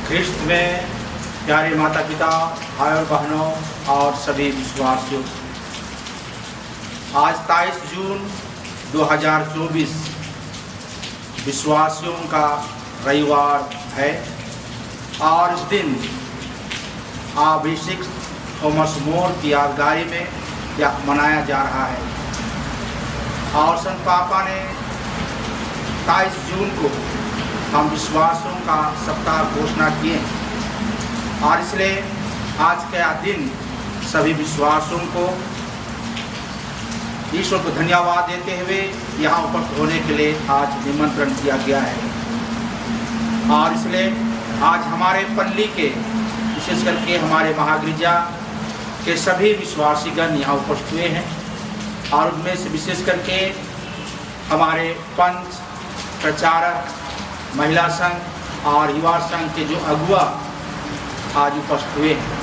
ख्रिस्त में प्यारे माता पिता, भाई और बहनों और सभी विश्वासियों, आज 23 जून 2024 विश्वासियों का रविवार है और इस दिन अभिषेक थॉमस मोर की यादगारी में यह मनाया जा रहा है। और संत पापा ने 23 जून को हम विश्वासियों का सप्ताह घोषणा किए और इसलिए आज का यह दिन सभी विश्वासियों को ईश्वर को धन्यवाद देते हुए यहाँ उपस्थित होने के लिए आज निमंत्रण किया गया है। और इसलिए आज हमारे पल्ली के विशेष करके हमारे महागिरजा के सभी विश्वासीगण यहाँ उपस्थित हुए हैं और उनमें से विशेष करके हमारे पंच, प्रचारक, महिला संघ और युवा संघ के जो अगुवा आज उपस्थित हुए हैं।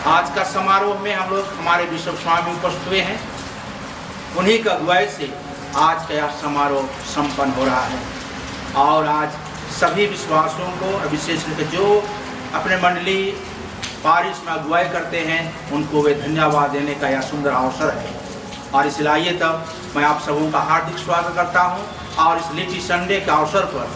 आज का समारोह में हम लोग हमारे बिशप स्वामी उपस्थित हुए हैं, उन्हीं का अगुवाई से आज का यह समारोह संपन्न हो रहा है। और आज सभी विश्वासियों को विशेष करके जो अपने मंडली पारिश में अगुवाई करते हैं उनको वे धन्यवाद देने का यह सुंदर अवसर है। और इसलिए आइए तब मैं आप सबों का हार्दिक स्वागत करता हूं और इस लिट्टी संडे के अवसर पर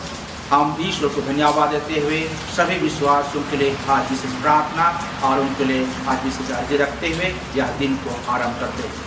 हम ईश्वर को धन्यवाद देते हुए सभी विश्वासियों के लिए आज विशेष प्रार्थना और उनके लिए आज विशेष अर्जी रखते हुए यह दिन को आरंभ करते हैं।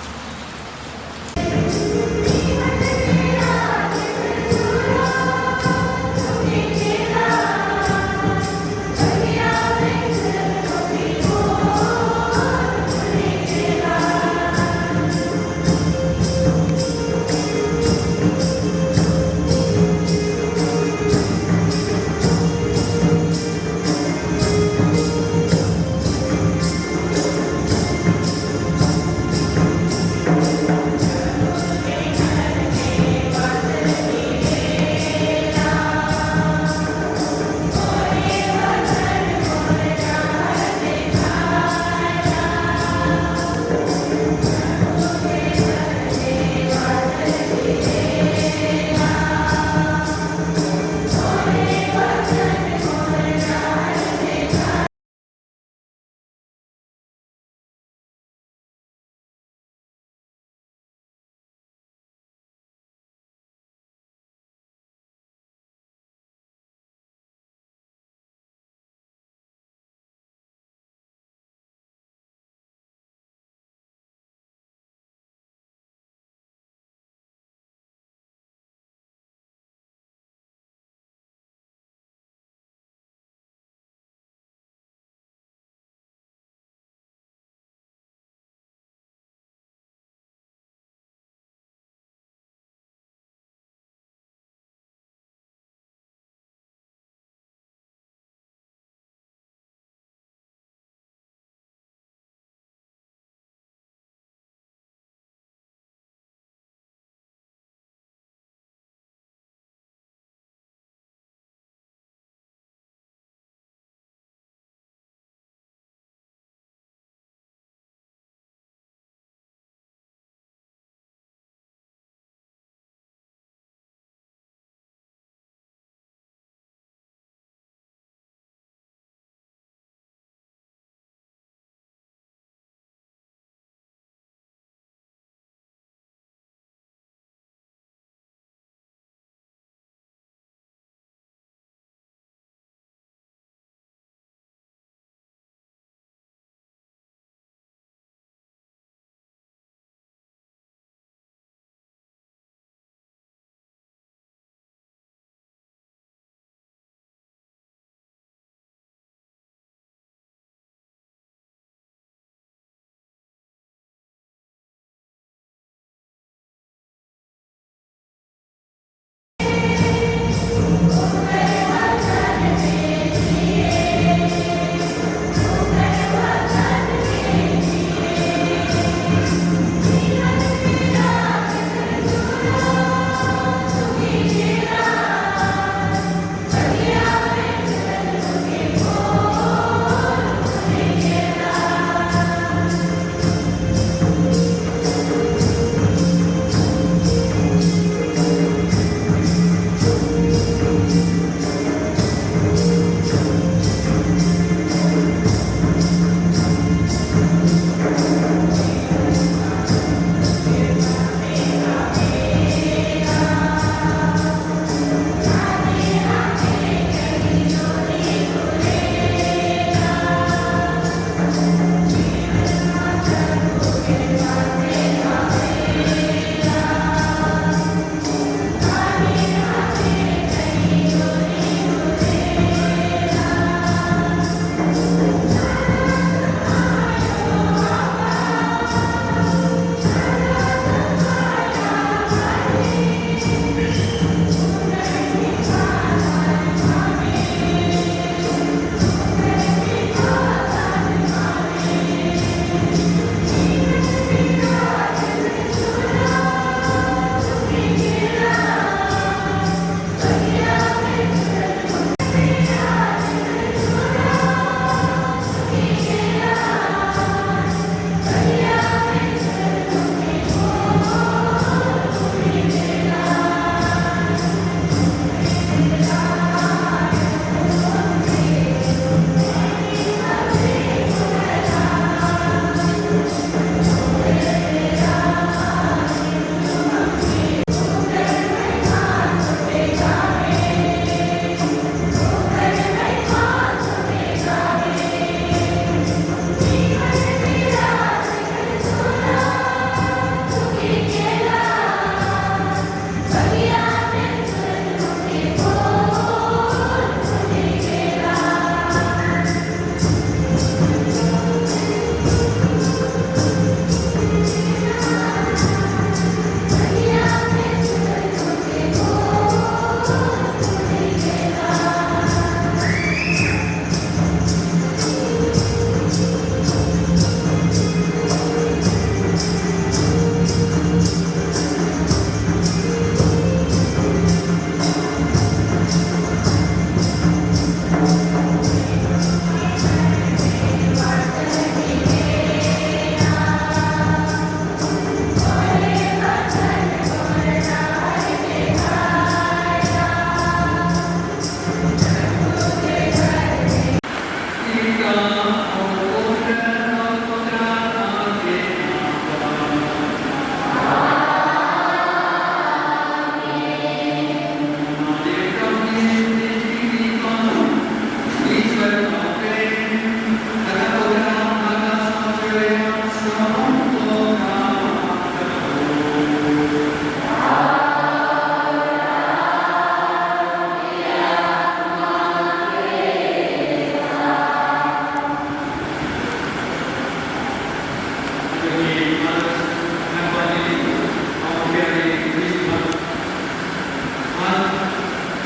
आज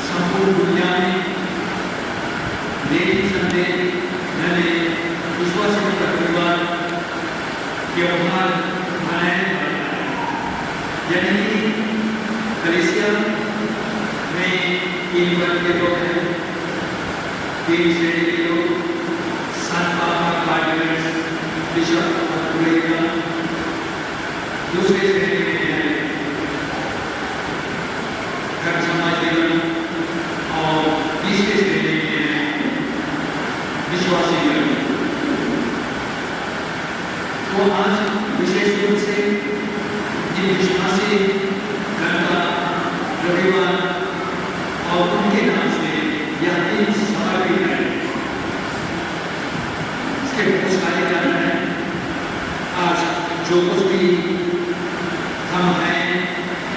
संपूर्ण दुनिया में मेरी संदेश मैंने विश्वासी का परिवार त्योहार मनाया जाता है, यानी कि कलीसिया में 3 वर्ग के लोग हैं, 3 श्रेणी के लोग, संत पापा कार्डिनल्स बिशप और दूसरे श्रेणी में है घर समाज जीवन और तीसरे श्रेणी में है विश्वासी जीवन। तो आज विशेष रूप से जिन विश्वासी जनता रविवार और उनके नाम से यह दिन समर्पित है। इसके बहुत सारे कारण हैं। आज जो कुछ भी हम हैं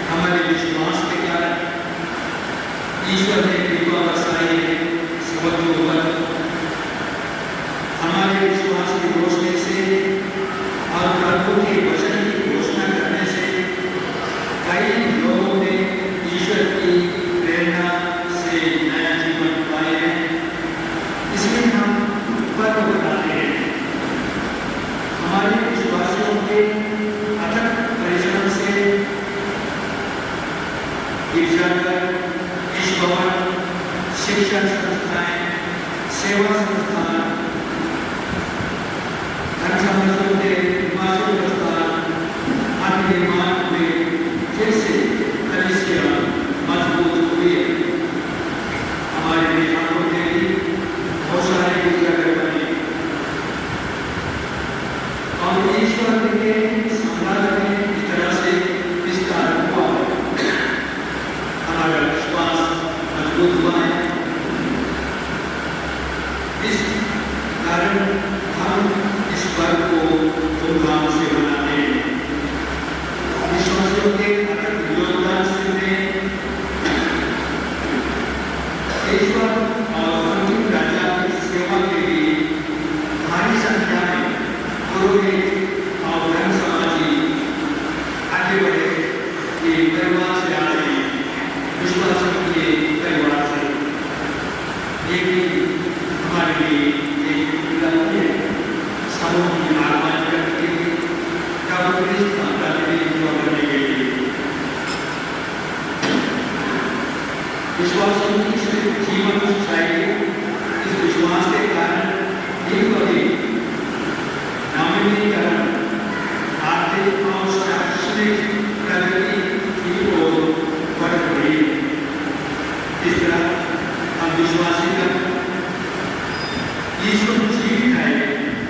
हमारे विश्वास के कारण ईश्वर ने कृपा बरसाई है सबके ऊपर। हमारे विश्वास की रोशनी से और प्रभु के वचन की घोषणा करने से कई लोगों ने ईश्वर की प्रेरणा से नया जीवन पाए हैं। इसलिए हम पर्व मनाते हैं। हमारे विश्वासियों के अथक परिश्रम से गिरजाघर, ईश्वर, शिक्षण संस्थाएं, सेवा संस्थान, धन संबंधों के निवासी प्रस्थान, अन्य निर्माण में फिर से कलीसिया मजबूत हुई है। हमारे बिहारों में भी बहुत सारे गिरजाघर बने और ईश्वर के साम्राज्य में इस तरह से विस्तार हुआ। हमारा विश्वास मजबूत हुआ है। इस कारण हम इस पर्व को धूमधाम से मनाते हैं। विश्वासियों के अटूट योगदान से ईश्वर और अंतिम राजा की सेवा के लिए भारी संख्या में पुरोहित और धर्म समाजी आगे बढ़े। ये परिवार से आ रहे हैं, विश्वासियों के परिवार से। ये भी हमारे लिए एक उपलब्धि है। समूह की आह्वान करके करने के लिए विश्वासियों की जीवन शैली इस विश्वास के कारण दिन ब दिन नवीनीकरण, आर्थिक और शैक्षणिक प्रगति की ओर बढ़ रही है। इस तरह हम विश्वासी ईश्वर जीवित है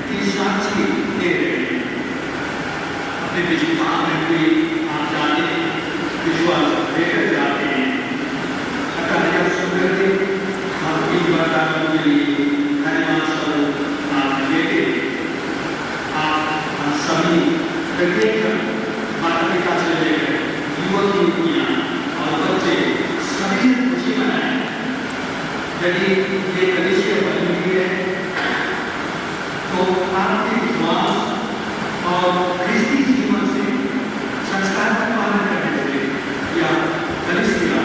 कि साक्षी दे रहे हैं। अपने विश्वास में भी आप जाने विश्वास लेकर जाते हैं। अगर सुंदर हम इन बातों के लिए धन्यवाद स्वरूप आप देते आप सभी प्रत्येक माता पिता से लेकर युवक युवतियाँ और बच्चे सभी खुशी मनाएं। यदि ये कलीसिया बनी हुई है तो आपके विश्वास और ख्रिस्ती जीवन से संस्कार का पालन करने से या कलीसिया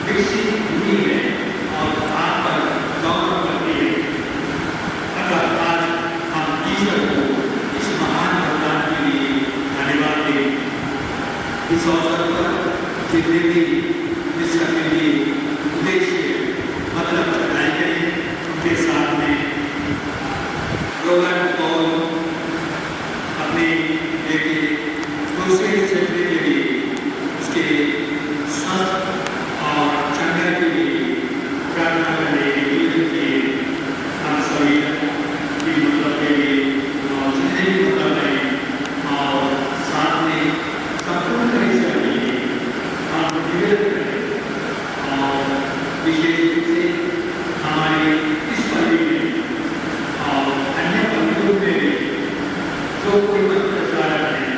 विकसित हुई है और आप पर गौरव करती है। अगर आज हम ईश्वर को इस महान वरदान के लिए धन्यवाद दें। इस अवसर पर जितने भी विश्व के लिए उद्देश्य मतलब चर्चाएं करें उनके साथ में रोहन और अपने बेटे दूसरे क्षेत्र के लिए उसके स्वस्थ और चंगा के लिए प्रार्थना करने के लिए हम सभी की मतलब के लिए और जितने भी मतलब हैं और साथ में संपूर्ण कलीसिया के लिए हम निवेदन करें। और विशेष रूप से हमारे इस पर्व में और अन्य पर्वों में जो कोई प्रचारक हैं,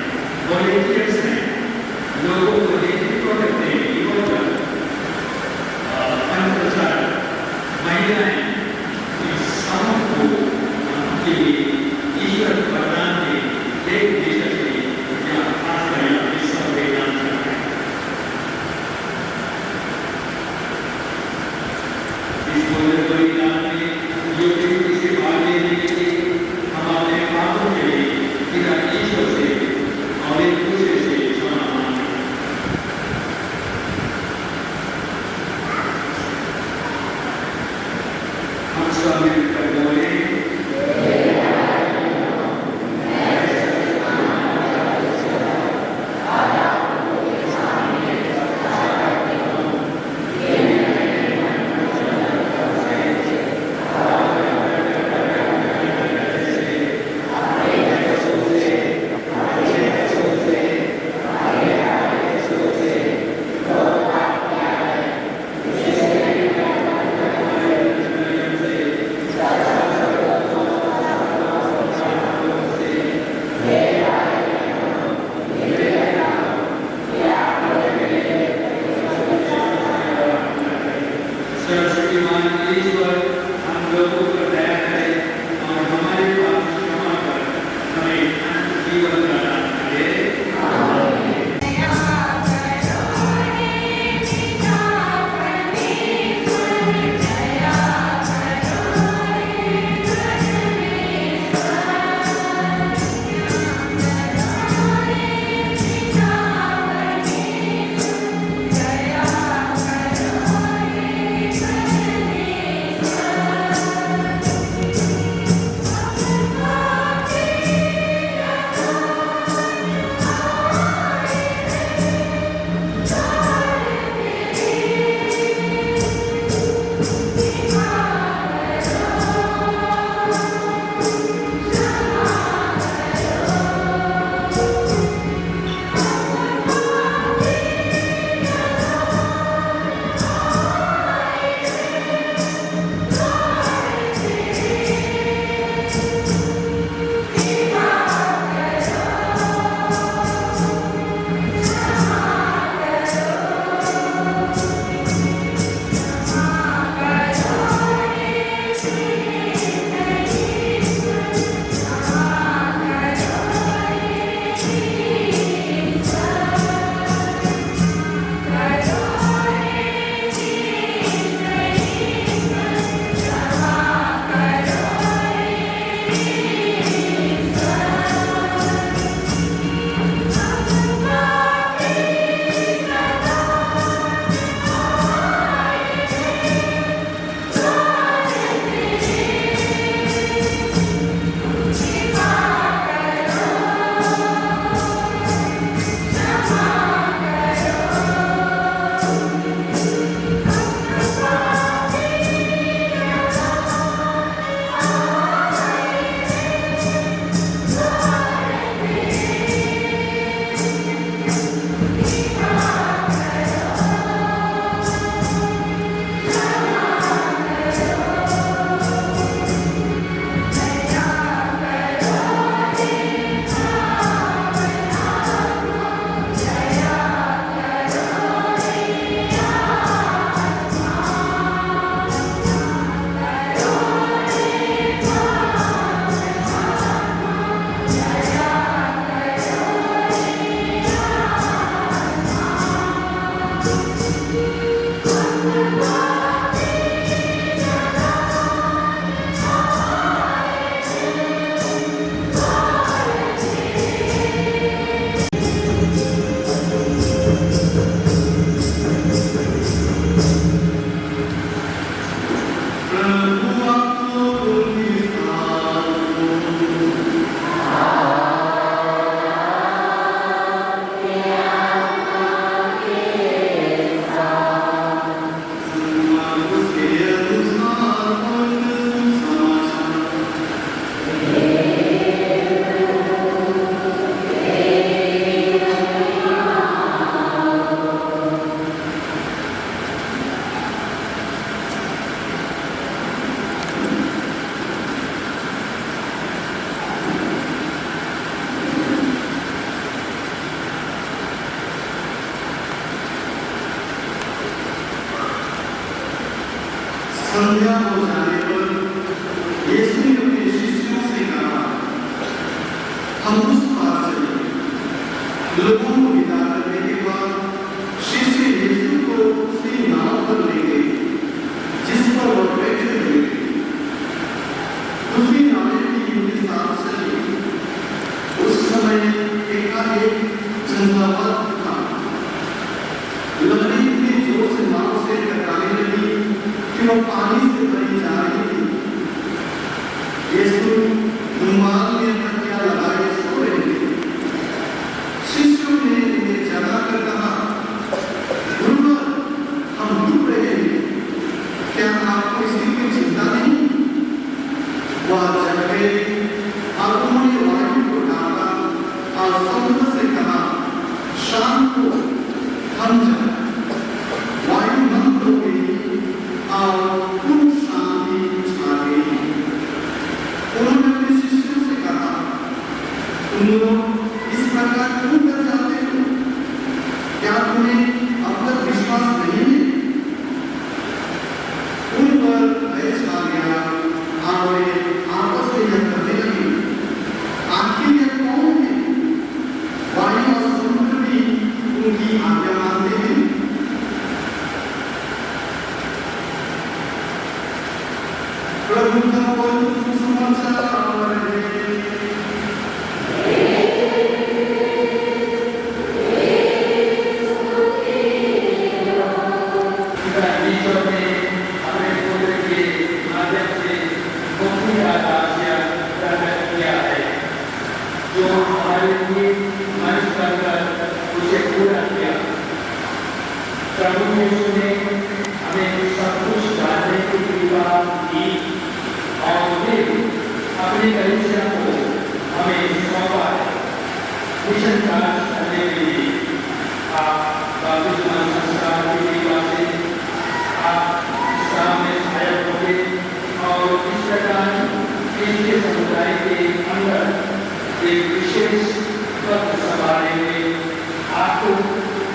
वॉलेंटियर्स हैं, लोगों को नेतृत्व करते हैं, युवक प्रचारक महिलाएं, इस सबको के लिए ईश्वर वरदान के एक देश से या खास कर इस सब के नाम करते हैं। ईश्वर हम लोगों पर दया करे और हमारे पाप क्षमा कर हमें अनंत जीवन प्रदान करे। संध्या हो जाने पर यीशु ने अपने शिष्यों से कहा, हम उस पार चले। लोगों को विदा करने के बाद शिष्य यीशु को उसी नाव पर ले गए जिस पर वह बैठे हुए थे। उसी नाव की उनके साथ चली। उस समय एकाएक झंझावात था। लहरें इतनी जोर से नाव से टकराने लगी कि वह पानी से भरी जा रही थी। यीशु रुमाल में तकिया लगाए सो रहे थे। शिष्यों ने उन्हें जगाकर कहा, गुरुवर, हम डूब रहे हैं, क्या आपको इसकी कोई चिंता नहीं? वह जग गए और उन्होंने वायु को डाला और समुद्र से कहा, शांत हो, थम जाओ। वायु बंद हो गई और पूर्ण शांति छा गई। उन्होंने अपने शिष्यों से कहा, तुम लोग इस प्रकार क्यों कर जाते हो? क्या तुम्हें अब तक विश्वास नहीं है? उन पर जो हमारे लिए मन कर उसे पूरा किया। प्रभु यीशु ने हमें सब कुछ जानने की कृपा दी और फिर अपने कलीसिया को हमें सौंपा है मिशन कार्य करने के लिए। आप बपतिस्मा संस्कार की कृपा से आप इस्लाम में सहायक होंगे और इस प्रकार इसके समुदाय के अंदर एक विशेष पद संभालेंगे। आपको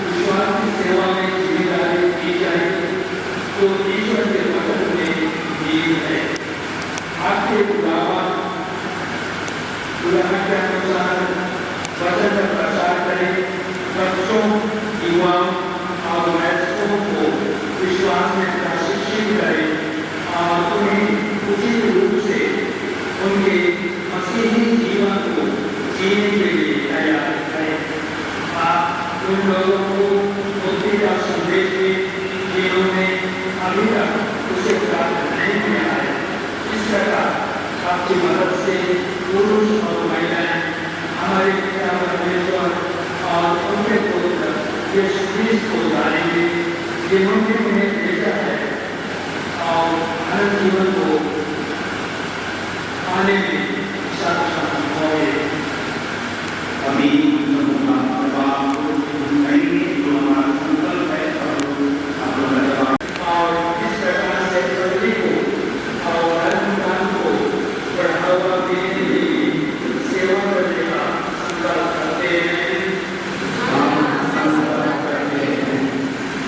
विश्वास की सेवा में जिम्मेदारी दी जाएगी जो ईश्वर के वचन में दी है। आपके उदाहरण के अनुसार वचन का प्रचार करें, बच्चों, युवाओं और वयस्कों को विश्वास में प्रशिक्षित करें और उन्हें उचित रूप से उनके मसीही जीवन को जीने के लिए तैयार करें। आप उन लोगों को मुक्ति का संदेश दें जिन्होंने अभी तक उसे प्राप्त नहीं किया है। इस प्रकार आपकी मदद से पुरुष और महिलाएं हमारे पिता परमेश्वर और उनके पुत्र यीशु मसीह को जानेंगे जिन्होंने उन्हें भेजा है और अनंत जीवन को पाने में सक्षम होंगे। अभी प्रभाव करेंगे जो हमारा संकल्प है और इस प्रकार से प्रगति को और अनुदान को बढ़ावा देने के लिए सेवा करने का संकल्प करते हैं।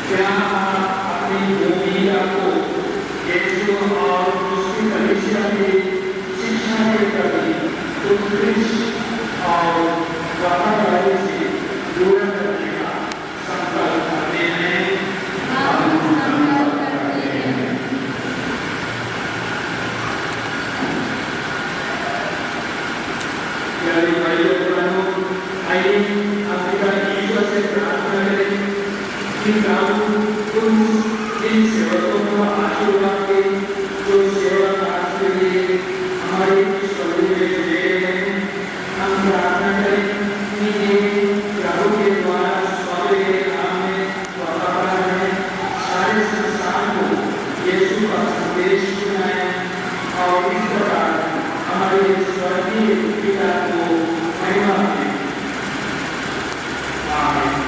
क्या आप अपनी भूमिका को यीशु और उसकी कलीसिया की शिक्षा के प्रति उत्कृष्ट और वफादारी से पूरा करने का संकल्प करते हैं। प्यारे भाइयों बहनों, आइए अफ्रीका ईश्वर से प्रार्थना करें कि प्रभु उन इन सेवकों को आशीर्वाद दे जो सेवा कार्य के लिए हमारे इस प्रभु में जुड़े हैं। हम प्रार्थना करें कि ये प्रभु के द्वारा सौंपे गए काम में वफादार रहें, सारे संसार को यीशु का संदेश सुनाएं और इस प्रकार हमारे स्वर्गीय पिता को महिमा दें। आमीन।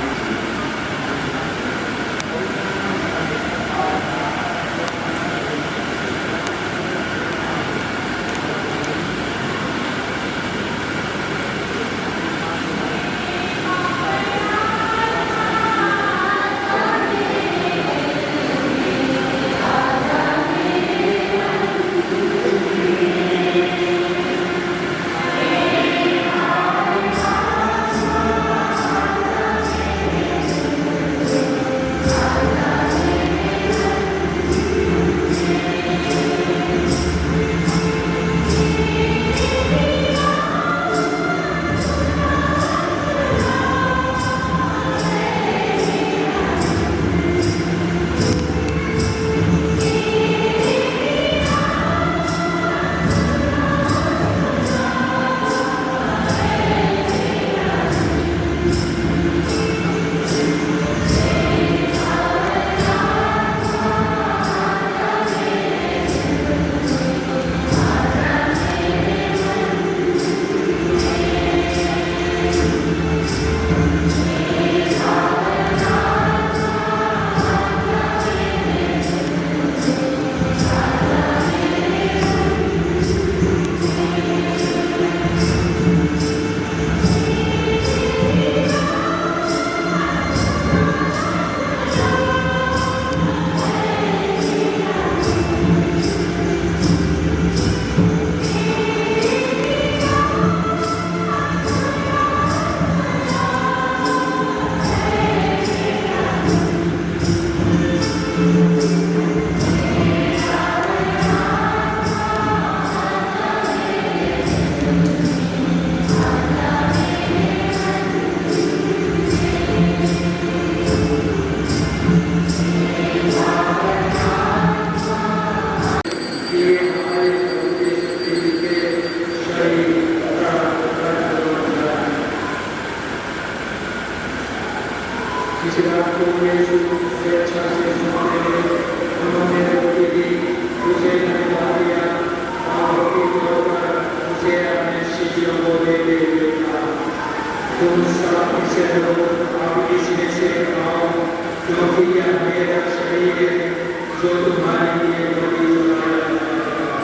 जो तुम्हारे लिए बलि चढ़ाया जाएगा।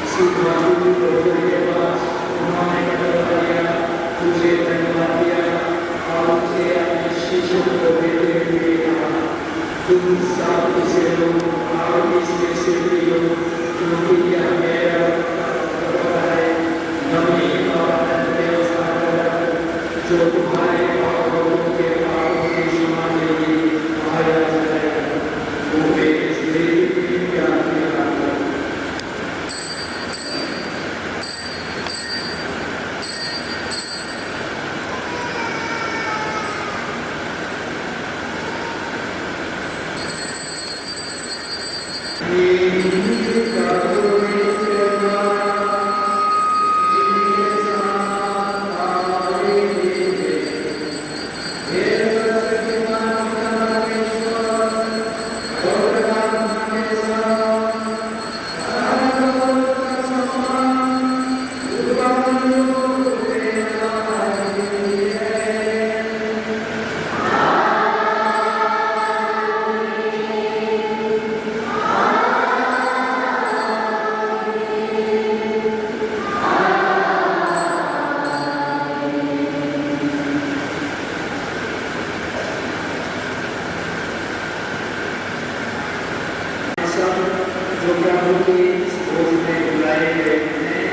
इसी प्रभु के पास उन्होंने कटोरा लिया, तुझे धन्यवाद दिया और उसे अपने शिष्यों को देते हुए कहा, तुम सब इसे लो और इसमें से पियो, क्योंकि यह मेरा कटोरा है, नवीन और अनन्य जो तुम्हारे पापों के पापों की क्षमा के लिए बहाया जाएगा। वो मेरे शरीर की प्यार किया। जो प्रभु के इस भोज में बुलाए गए हैं,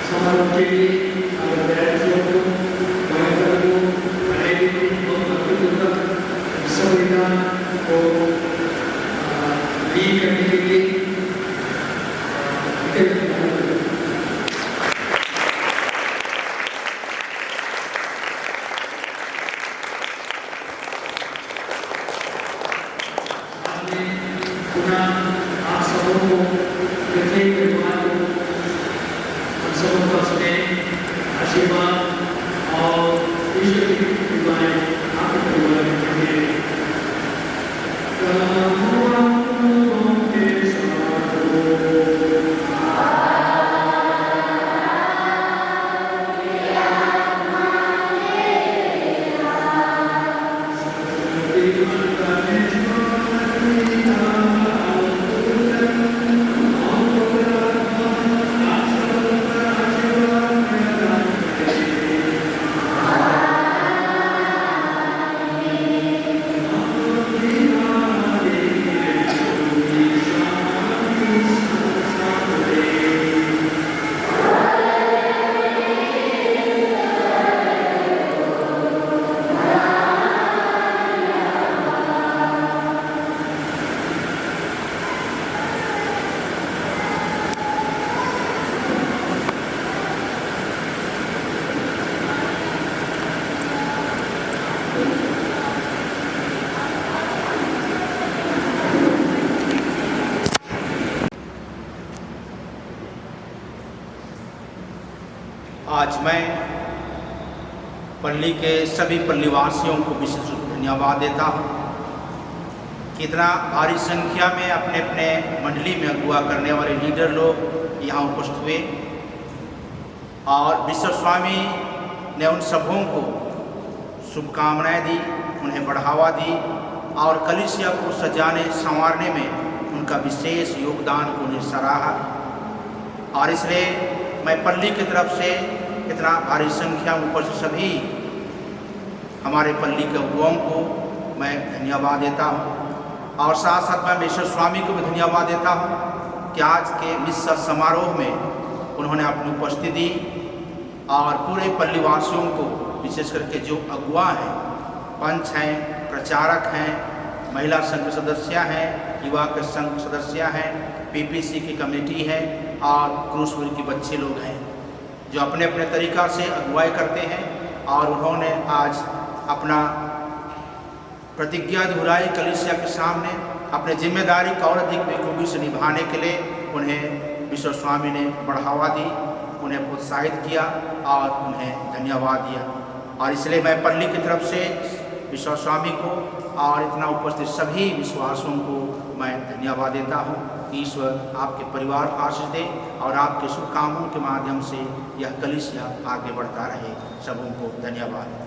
समारोह के लिए संविधान को लीड करने के लिए पुनः आप सबों को प्रत्येक परिवार को सबों का स्नेह आशीर्वाद और ईश्वर की कृपाएं आपके परिवार में बने। आज मैं पल्ली के सभी पल्लीवासियों को विशेष रूप से धन्यवाद देता हूँ कि इतना भारी संख्या में अपने अपने मंडली में अगुवा करने वाले लीडर लोग यहाँ उपस्थित हुए और विश्व स्वामी ने उन सबों को शुभकामनाएं दी, उन्हें बढ़ावा दी और कलीसिया को सजाने संवारने में उनका विशेष योगदान को उन्हें सराहा। और इसलिए मैं पल्ली की तरफ से इतना भारी संख्या में उपस्थित सभी हमारे पल्ली के अगुवाओं को मैं धन्यवाद देता हूँ और साथ साथ मैं मेश्वर स्वामी को भी धन्यवाद देता हूँ कि आज के मिस्सा समारोह में उन्होंने अपनी उपस्थिति दी और पूरे पल्लीवासियों को, विशेष करके जो अगुआ हैं, पंच हैं, प्रचारक हैं, महिला संघ सदस्य हैं, युवा के संघ सदस्य हैं, पीपीसी की कमेटी है और क्रूसपुर के बच्चे लोग हैं जो अपने अपने तरीक़ा से अगुवाई करते हैं और उन्होंने आज अपना प्रतिज्ञा दोहराई कलीसिया के सामने। अपने जिम्मेदारी को और अधिक बेखूबी से निभाने के लिए उन्हें विश्व स्वामी ने बढ़ावा दी, उन्हें प्रोत्साहित किया और उन्हें धन्यवाद दिया। और इसलिए मैं पल्ली की तरफ से विश्व स्वामी को और इतना उपस्थित सभी विश्वासियों को मैं धन्यवाद देता हूँ। ईश्वर आपके परिवार को आशीष दे और आपके शुभकामों के माध्यम से यह कलीसिया आगे बढ़ता रहे। सबों को धन्यवाद।